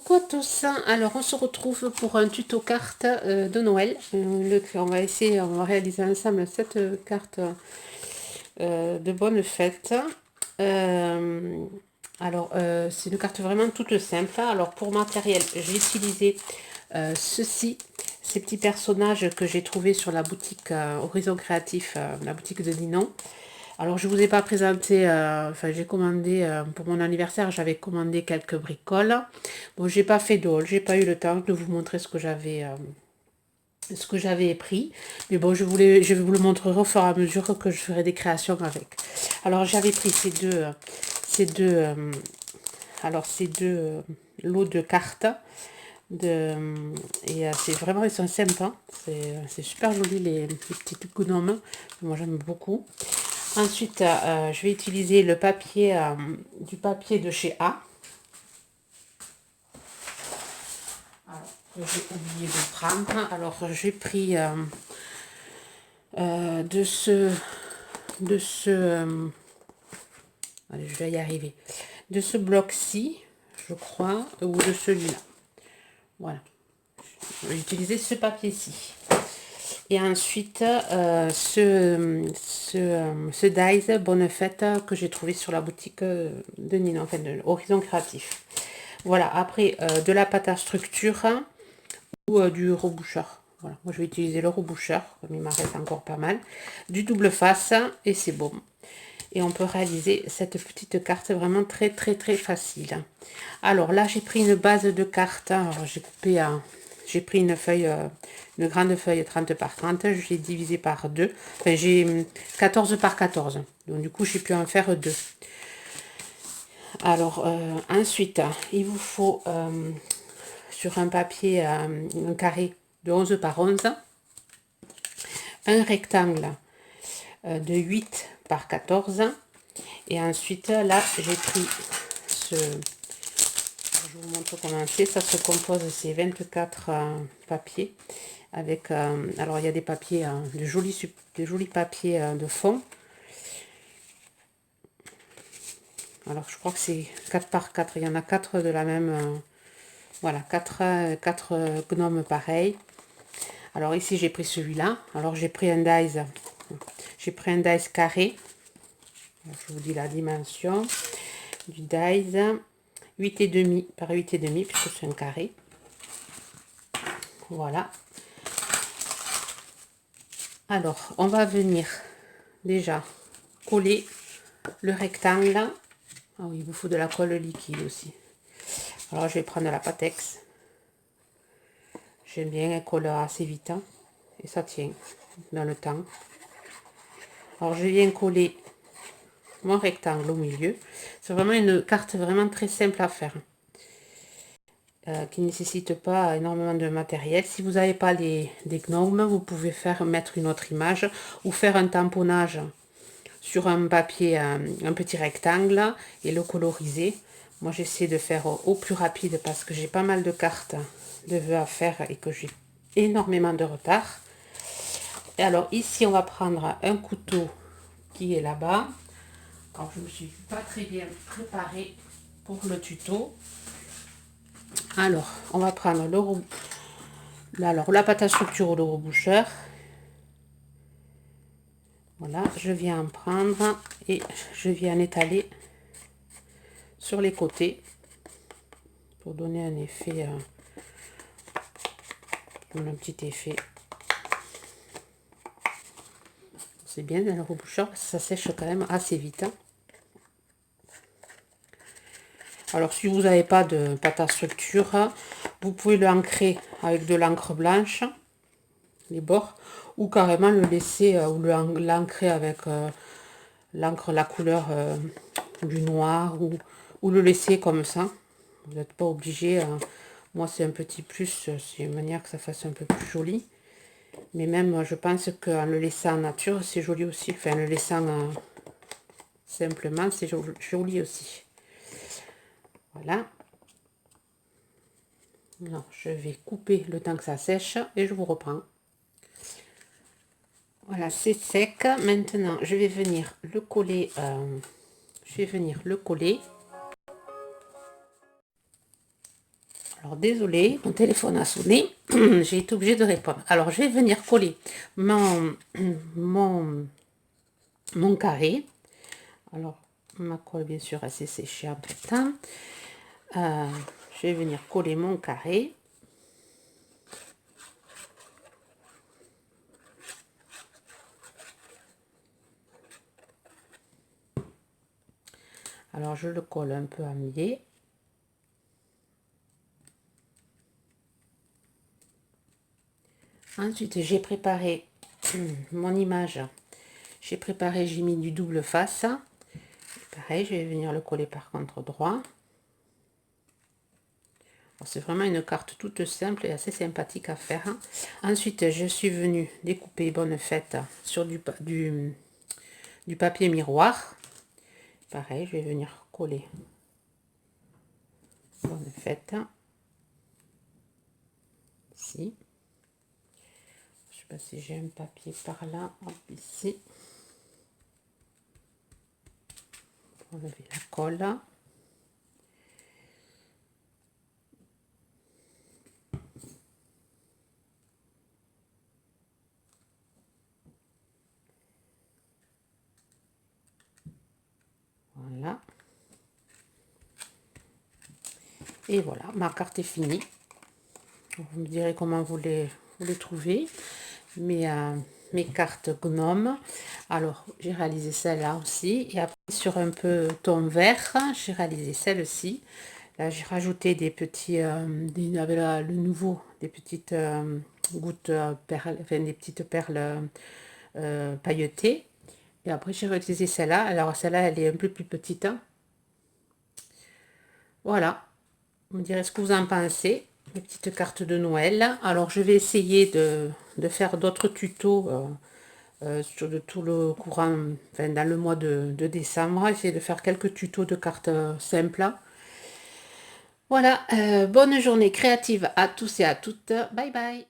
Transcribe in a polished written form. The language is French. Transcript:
Coucou à tous, alors on se retrouve pour un tuto carte de Noël. On va essayer, on va réaliser ensemble cette carte de bonne fête. C'est une carte vraiment toute simple. Alors pour matériel, j'ai utilisé ces petits personnages que j'ai trouvés sur la boutique Horizon Créatif, la boutique de Ninon. Alors, je ne vous ai pas présenté, j'ai commandé, pour mon anniversaire, j'avais commandé quelques bricoles. Bon, j'ai pas fait d'haul, j'ai pas eu le temps de vous montrer ce que j'avais pris. Mais bon, je vais vous le montrer au fur et à mesure que je ferai des créations avec. Alors, j'avais pris ces deux lots de cartes. C'est vraiment, ils sont sympas. C'est super joli, les petites gnomes. Moi, j'aime beaucoup. Ensuite, je vais utiliser le papier, du papier de chez A. Alors, que j'ai oublié de prendre. Alors, j'ai pris allez, je vais y arriver. De ce bloc-ci, je crois, ou de celui-là. Voilà. Je vais utiliser ce papier-ci. Et ensuite, ce dies Bonne Fête que j'ai trouvé sur la boutique de Nina, enfin de Horizon Créatif. Voilà, après de la pâte à structure ou du reboucheur. Voilà, moi je vais utiliser le reboucheur, comme il m'en reste encore pas mal. Du double face et c'est bon. Et on peut réaliser cette petite carte vraiment très facile. Alors là, j'ai pris une base de cartes. Alors j'ai pris une feuille, une grande feuille 30 par 30. Je l'ai divisée par 2. Enfin, j'ai 14 par 14. Donc du coup, j'ai pu en faire 2. Alors ensuite, il vous faut sur un papier, un carré de 11 par 11, un rectangle de 8 par 14. Et ensuite, là, j'ai pris je vous montre comment c'est. Ça se compose, c'est 24 papiers. Avec, alors, il y a des papiers, de jolis papiers de fond. Alors, je crois que c'est 4 par 4. Il y en a 4 de la même... voilà, 4 gnomes pareils. Alors, ici, j'ai pris celui-là. Alors, j'ai pris un dies. J'ai pris un dies carré. Je vous dis la dimension du dies. 8,5 par 8,5 puisque c'est un carré. Voilà. Alors, on va venir déjà coller le rectangle. Ah oui, il vous faut de la colle liquide aussi. Alors, je vais prendre la Patex. J'aime bien, elle colle assez vite. Hein, et ça tient dans le temps. Alors, je viens coller mon rectangle au milieu. C'est vraiment une carte vraiment très simple à faire. Qui ne nécessite pas énormément de matériel. Si vous n'avez pas des gnomes, vous pouvez mettre une autre image ou faire un tamponnage sur un papier, un petit rectangle et le coloriser. Moi, j'essaie de faire au plus rapide parce que j'ai pas mal de cartes de vœux à faire et que j'ai énormément de retard. Et alors ici, on va prendre un couteau qui est là-bas. Alors, je ne me suis pas très bien préparée pour le tuto. Alors, on va prendre la pâte à structure ou le reboucheur. Voilà, je viens en prendre et je viens étaler sur les côtés pour donner un effet, un petit effet. C'est bien le reboucheur parce que ça sèche quand même assez vite. Alors si vous n'avez pas de pâte à structure, vous pouvez l'ancrer avec de l'encre blanche, les bords, ou carrément le laisser ou l'ancrer avec l'encre, la couleur du noir, ou le laisser comme ça. Vous n'êtes pas obligé. Moi c'est un petit plus, c'est une manière que ça fasse un peu plus joli. Mais même je pense qu'en le laissant en nature, c'est joli aussi. Enfin, en le laissant simplement, c'est joli aussi. Voilà. Alors, je vais couper le temps que ça sèche et je vous reprends. Voilà, c'est sec. Maintenant, je vais venir le coller. Alors, Alors, désolé, mon téléphone a sonné. J'ai été obligée de répondre. Alors, je vais venir coller mon carré. Alors, ma colle, bien sûr, elle s'est séchée entre-temps. Je vais venir coller mon carré. Alors, je le colle un peu à biais. Ensuite, j'ai préparé mon image. J'ai mis du double face. Pareil, je vais venir le coller par contre droit. C'est vraiment une carte toute simple et assez sympathique à faire. Ensuite, je suis venue découper Bonne Fête sur du papier miroir. Pareil, je vais venir coller Bonne Fête. Ici. Je sais pas si j'ai un papier par là. Hop, ici. Pour enlever la colle. Voilà. Et voilà, ma carte est finie. Vous me direz comment vous les trouvez. Mes cartes gnome. Alors, j'ai réalisé celle-là aussi. Et après, sur un peu ton vert, j'ai réalisé celle-ci. Là, j'ai rajouté des petits, avec le nouveau, des petites gouttes perles, enfin des petites perles pailletées. Et après, j'ai réutilisé celle-là. Alors, celle-là, elle est un peu plus petite. Voilà. Vous me direz ce que vous en pensez. Les petites cartes de Noël. Alors, je vais essayer de faire d'autres tutos sur de tout le courant, enfin, dans le mois de décembre. Essayer de faire quelques tutos de cartes simples. Voilà. Bonne journée créative à tous et à toutes. Bye bye.